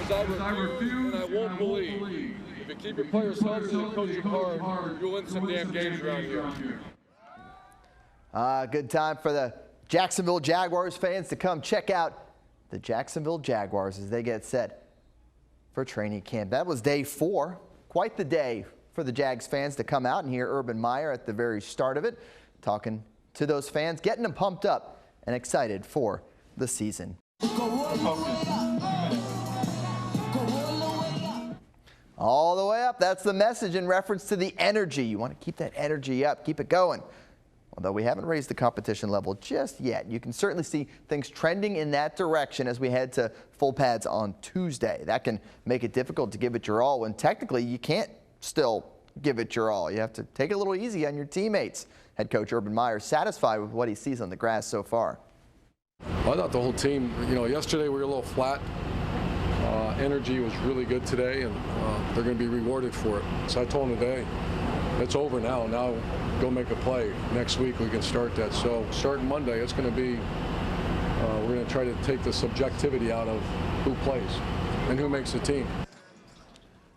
Because I refuse and I won't believe. If you keep your players healthy and coach your hard, you'll win some damn games around here. Good time for the Jacksonville Jaguars fans to come check out the Jacksonville Jaguars as they get set for training camp. That was day 4. Quite the day for the Jags fans to come out and hear Urban Meyer at the very start of it, talking to those fans, getting them pumped up and excited for the season. All the way up. That's the message in reference to the energy. You want to keep that energy up, keep it going. Although we haven't raised the competition level just yet, you can certainly see things trending in that direction as we head to full pads on Tuesday. That can make it difficult to give it your all when technically you can't still give it your all. You have to take it a little easy on your teammates. Head coach Urban Meyer satisfied with what he sees on the grass so far. Well, I thought the whole team, yesterday we were a little flat. Energy was really good today, and they're going to be rewarded for it. So I told them today, it's over now. Now go make a play. Next week we can start that. So starting Monday, it's going to be, we're going to try to take the subjectivity out of who plays and who makes the team.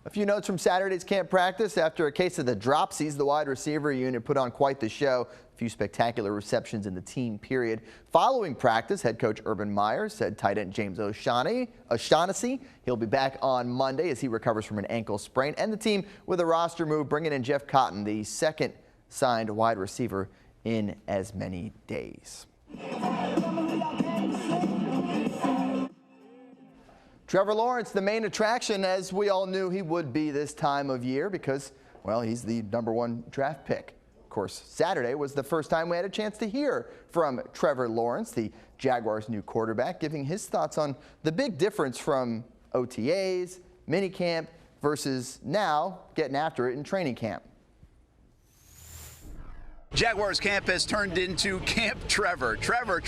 A few notes from Saturday's camp practice. After a case of the dropsies, the wide receiver unit put on quite the show. A few spectacular receptions in the team period. Following practice, head coach Urban Meyer said tight end James O'Shaughnessy, he'll be back on Monday as he recovers from an ankle sprain. And the team with a roster move, bringing in Jeff Cotton, the second signed wide receiver in as many days. Trevor Lawrence, the main attraction, as we all knew he would be this time of year because, well, he's the #1 draft pick. Of course, Saturday was the first time we had a chance to hear from Trevor Lawrence, the Jaguars' new quarterback, giving his thoughts on the big difference from OTAs, minicamp, versus now getting after it in training camp. Jaguars camp has turned into Camp Trevor. Trevor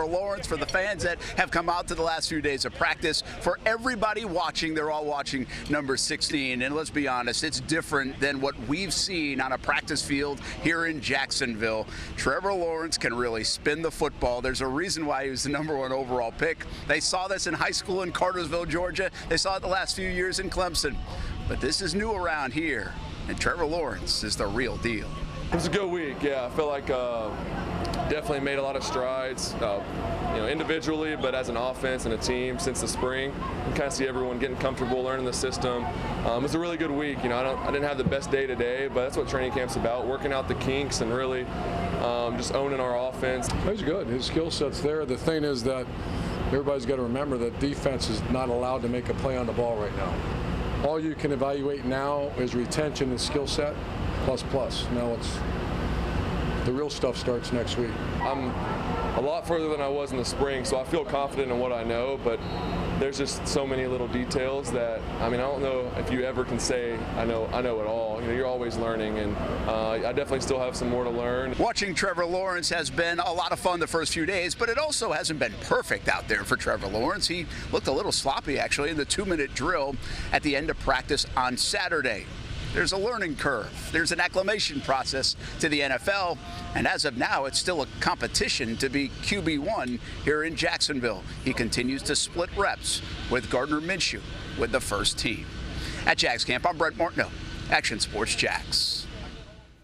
Lawrence for the fans that have come out to the last few days of practice. For everybody watching, they're all watching number 16. And let's be honest, it's different than what we've seen on a practice field here in Jacksonville. Trevor Lawrence can really spin the football. There's a reason why he was the #1 overall pick. They saw this in high school in Cartersville, Georgia. They saw it the last few years in Clemson. But this is new around here, and Trevor Lawrence is the real deal. It was a good week, yeah. I feel like definitely made a lot of strides, individually, but as an offense and a team since the spring. You kind of see everyone getting comfortable, learning the system. It was a really good week. I didn't have the best day today, but that's what training camp's about, working out the kinks and really just owning our offense. It was good. His skill set's there. The thing is that everybody's got to remember that defense is not allowed to make a play on the ball right now. All you can evaluate now is retention and skill set. Plus. Now the real stuff starts next week. I'm a lot further than I was in the spring, so I feel confident in what I know, but there's just so many little details that, I don't know if you ever can say, I know it all. You're always learning, and I definitely still have some more to learn. Watching Trevor Lawrence has been a lot of fun the first few days, but it also hasn't been perfect out there for Trevor Lawrence. He looked a little sloppy, actually, in the 2-minute drill at the end of practice on Saturday. There's a learning curve. There's an acclimation process to the NFL. And as of now, it's still a competition to be QB1 here in Jacksonville. He continues to split reps with Gardner Minshew with the first team. At Jags Camp, I'm Brent Martineau, Action Sports Jax.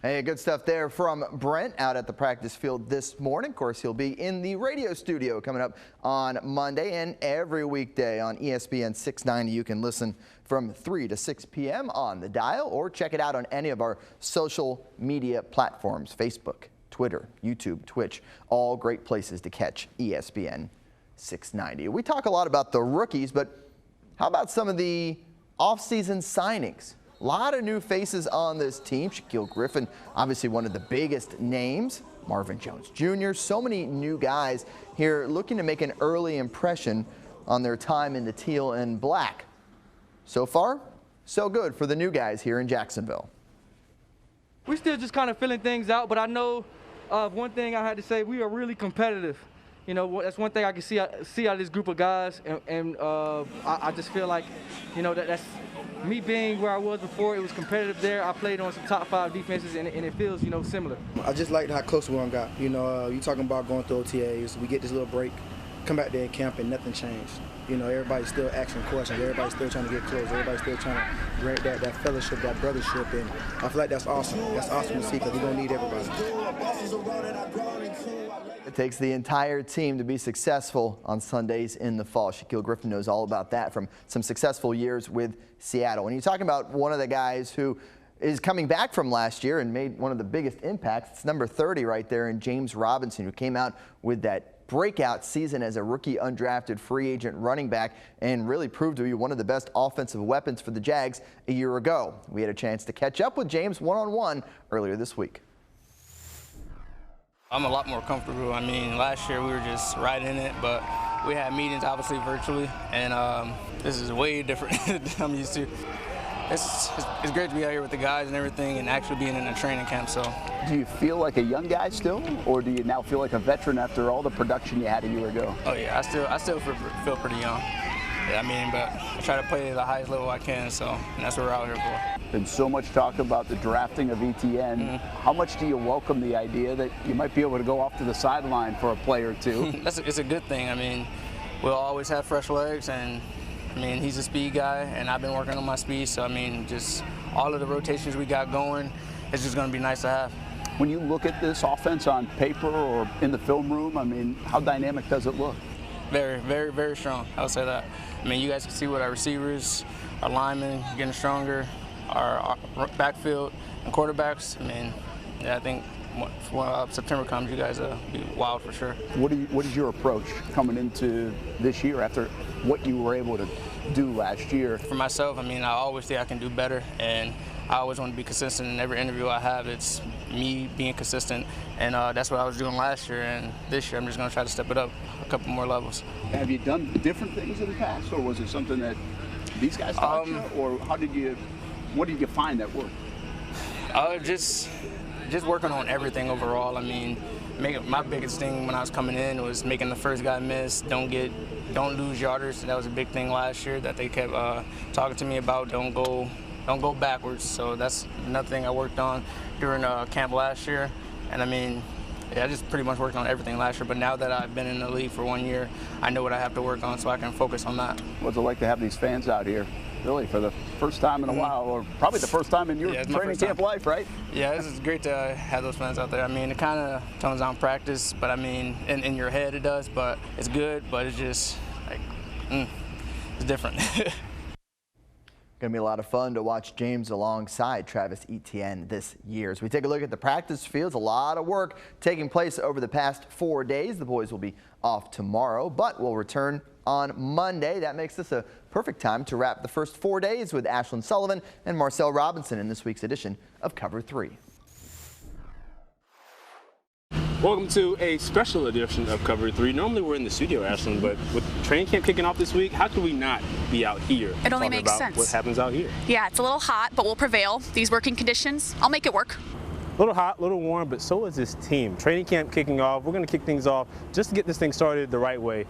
Hey, good stuff there from Brent out at the practice field this morning. Of course, he'll be in the radio studio coming up on Monday and every weekday on ESPN 690. You can listen from 3 to 6 p.m. on the dial or check it out on any of our social media platforms, Facebook, Twitter, YouTube, Twitch, all great places to catch ESPN 690. We talk a lot about the rookies, but how about some of the offseason signings? A lot of new faces on this team. Shaquille Griffin, obviously one of the biggest names. Marvin Jones Jr., so many new guys here looking to make an early impression on their time in the teal and black. So far, so good for the new guys here in Jacksonville. We're still just kind of filling things out, but I know one thing I had to say, we are really competitive. That's one thing I can see out of this group of guys, and I just feel like, that's me being where I was before. It was competitive there. I played on some top 5 defenses, and it feels, similar. I just liked how close we got. You talking about going through OTAs. We get this little break. come back there in camp and nothing changed. You know, everybody's still asking questions. Everybody's still trying to get close. Everybody's still trying to bring that fellowship, that brothership, and I feel like that's awesome. That's awesome to see because we're going to need everybody. It takes the entire team to be successful on Sundays in the fall. Shaquille Griffin knows all about that from some successful years with Seattle. When you're talking about one of the guys who is coming back from last year and made one of the biggest impacts, it's number 30 right there in James Robinson, who came out with that breakout season as a rookie undrafted free agent running back and really proved to be one of the best offensive weapons for the Jags a year ago. We had a chance to catch up with James one-on-one earlier this week. I'm a lot more comfortable. I mean, last year we were just right in it, but we had meetings obviously virtually, and this is way different than I'm used to. It's great to be out here with the guys and everything and actually being in a training camp. So, do you feel like a young guy still, or do you now feel like a veteran after all the production you had a year ago? Oh yeah, I still feel pretty young. Yeah, I mean, but I try to play at the highest level I can, so and that's what we're out here for. Been so much talk about the drafting of ETN. Mm-hmm. How much do you welcome the idea that you might be able to go off to the sideline for a play or two? It's a good thing. I mean, we'll always have fresh legs, and I mean, he's a speed guy, and I've been working on my speed, so I mean, just all of the rotations we got going, it's just going to be nice to have. When you look at this offense on paper or in the film room, I mean, how dynamic does it look? Very, very, very strong. I would say that. I mean, you guys can see what our receivers, our linemen getting stronger, our backfield and quarterbacks. I mean, yeah, I think when September comes, you guys will be wild for sure. What is your approach coming into this year after what you were able to do last year? For myself, I mean, I always think I can do better, and I always want to be consistent in every interview I have. It's me being consistent, and that's what I was doing last year, and this year I'm just going to try to step it up a couple more levels. Have you done different things in the past, or was it something that these guys taught you, or what did you find that worked? Just working on everything overall. I mean, my biggest thing when I was coming in was making the first guy miss, don't lose yarders. That was a big thing last year that they kept talking to me about. Don't go backwards. So that's another thing I worked on during camp last year. And I mean, yeah, I just pretty much worked on everything last year. But now that I've been in the league for 1 year, I know what I have to work on, so I can focus on that. What's it like to have these fans out here? Really, for the first time in a while, or probably the first time in your training camp life, right? Yeah, it's great to have those fans out there. I mean, it kind of tones down practice, but I mean, in your head it does, but it's good, but it's just like, it's different. Going to be a lot of fun to watch James alongside Travis Etienne this year. As we take a look at the practice fields, a lot of work taking place over the past 4 days. The boys will be off tomorrow, but will return on Monday. That makes this a perfect time to wrap the first 4 days with Ashlyn Sullivan and Marcel Robinson in this week's edition of Cover 3. Welcome to a special edition of Cover 3. Normally we're in the studio, Ashlyn, but with training camp kicking off this week, how could we not be out here? It only makes sense. What happens out here? Yeah, it's a little hot, but we'll prevail. These working conditions, I'll make it work. A little hot, a little warm, but so is this team. Training camp kicking off. We're going to kick things off just to get this thing started the right way.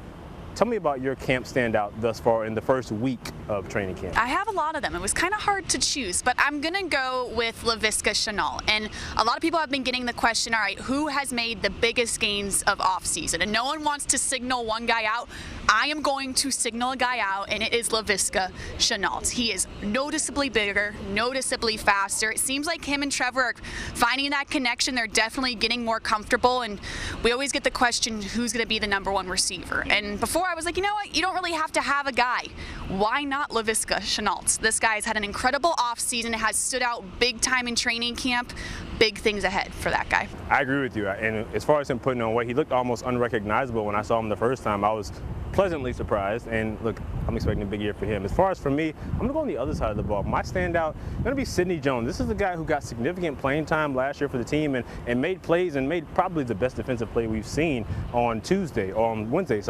Tell me about your camp standout thus far in the first week of training camp. I have a lot of them. It was kind of hard to choose, but I'm going to go with Laviska Shenault. And a lot of people have been getting the question, all right, who has made the biggest gains of offseason? And no one wants to signal one guy out. I am going to signal a guy out, and it is Laviska Shenault. He is noticeably bigger, noticeably faster. It seems like him and Trevor are finding that connection. They're definitely getting more comfortable, and we always get the question, who's going to be the #1 receiver? And before I was like, you know what? You don't really have to have a guy. Why not Laviska Shenault? This guy's had an incredible offseason, has stood out big time in training camp. Big things ahead for that guy. I agree with you. And as far as him putting on weight, he looked almost unrecognizable when I saw him the first time. I was pleasantly surprised, and look, I'm expecting a big year for him. As far as for me, I'm going to go on the other side of the ball. My standout is going to be Sidney Jones. This is the guy who got significant playing time last year for the team and made plays and made probably the best defensive play we've seen on Wednesday.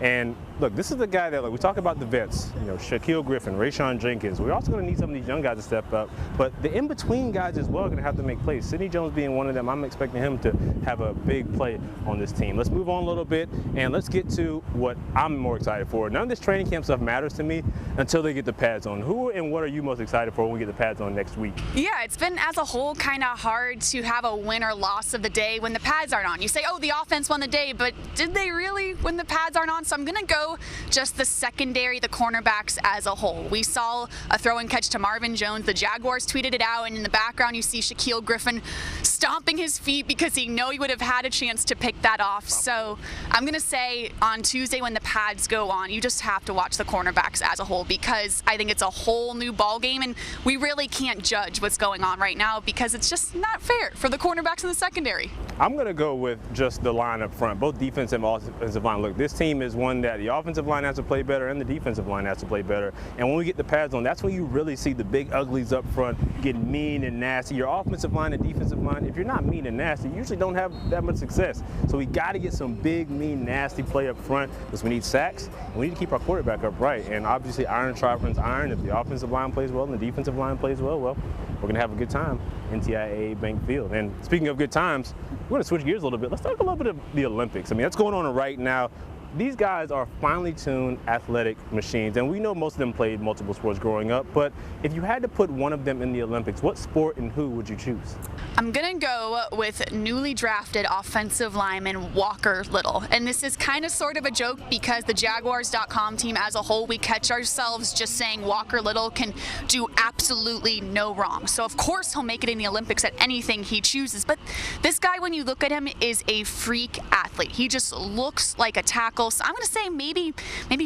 And look, this is the guy that, like, we talk about the vets, you know, Shaquille Griffin, Rayshon Jenkins. We're also going to need some of these young guys to step up, but the in-between guys as well are going to have to make plays. Sidney Jones being one of them, I'm expecting him to have a big play on this team. Let's move on a little bit, and let's get to what I'm more excited for. None of this training camp stuff matters to me until they get the pads on. Who and what are you most excited for when we get the pads on next week? Yeah, it's been as a whole kind of hard to have a win or loss of the day when the pads aren't on. You say, oh, the offense won the day, but did they really when the pads aren't on? So I'm going to go just the secondary, the cornerbacks as a whole. We saw a throw and catch to Marvin Jones. The Jaguars tweeted it out, and in the background you see Shaquille Griffin stomping his feet because he knew he would have had a chance to pick that off. So I'm going to say on Tuesday when the pads go on, you just have to watch the cornerbacks as a whole because I think it's a whole new ball game, and we really can't judge what's going on right now because it's just not fair for the cornerbacks in the secondary. I'm going to go with just the line up front, both defensive and offensive line. Look, this team is one that the offensive line has to play better and the defensive line has to play better. And when we get the pads on, that's when you really see the big uglies up front getting mean and nasty. Your offensive line and defensive line, if you're not mean and nasty, you usually don't have that much success. So we got to get some big, mean, nasty play up front because we need sacks and we need to keep our quarterback upright. And obviously, iron sharpens iron. If the offensive line plays well and the defensive line plays well, we're going to have a good time in TIAA Bank Field. And speaking of good times, we're going to switch gears a little bit. Let's talk a little bit of the Olympics. I mean, that's going on right now. These guys are finely tuned athletic machines, and we know most of them played multiple sports growing up, but if you had to put one of them in the Olympics, what sport and who would you choose? I'm going to go with newly drafted offensive lineman Walker Little. And this is kind of sort of a joke because the Jaguars.com team as a whole, we catch ourselves just saying Walker Little can do absolutely no wrong. So of course he'll make it in the Olympics at anything he chooses. But this guy, when you look at him, is a freak athlete. He just looks like a tackle. So I'm going to say maybe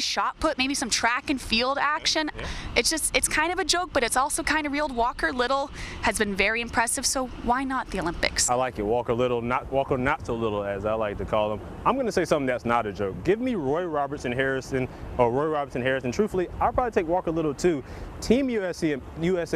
shot put, maybe some track and field action. It's kind of a joke, but it's also kind of real. Walker Little has been very impressive. So why not the Olympics? I like it. Walker Little, Walker not so little, as I like to call him. I'm going to say something that's not a joke. Give me Roy Robertson Harrison. Truthfully, I'll probably take Walker Little too. Team USA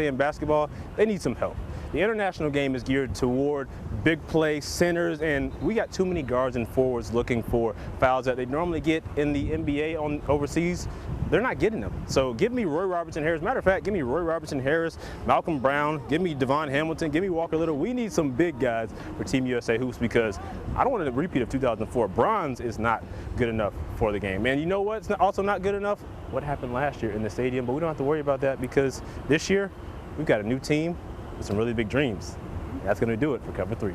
in basketball, they need some help. The international game is geared toward big play centers, and we got too many guards and forwards looking for fouls that they normally get in the NBA on overseas. They're not getting them. So give me Roy Robertson Harris. Matter of fact, give me Roy Robertson Harris, Malcolm Brown, give me Devon Hamilton, give me Walker Little. We need some big guys for Team USA hoops because I don't want a repeat of 2004. Bronze is not good enough for the game. And you know what's also not good enough? What happened last year in the stadium, but we don't have to worry about that because this year we've got a new team with some really big dreams. That's going to do it for Cover 3.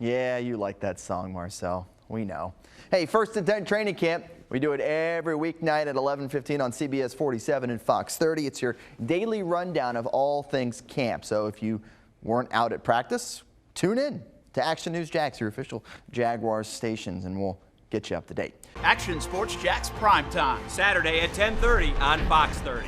Yeah, you like that song, Marcel. We know. Hey, First and 10 training camp. We do it every weeknight at 11:15 on CBS 47 and Fox 30. It's your daily rundown of all things camp. So if you weren't out at practice, tune in to Action News Jax, your official Jaguars stations, and we'll get you up to date. Action Sports Jax Primetime, Saturday at 10:30 on Fox 30.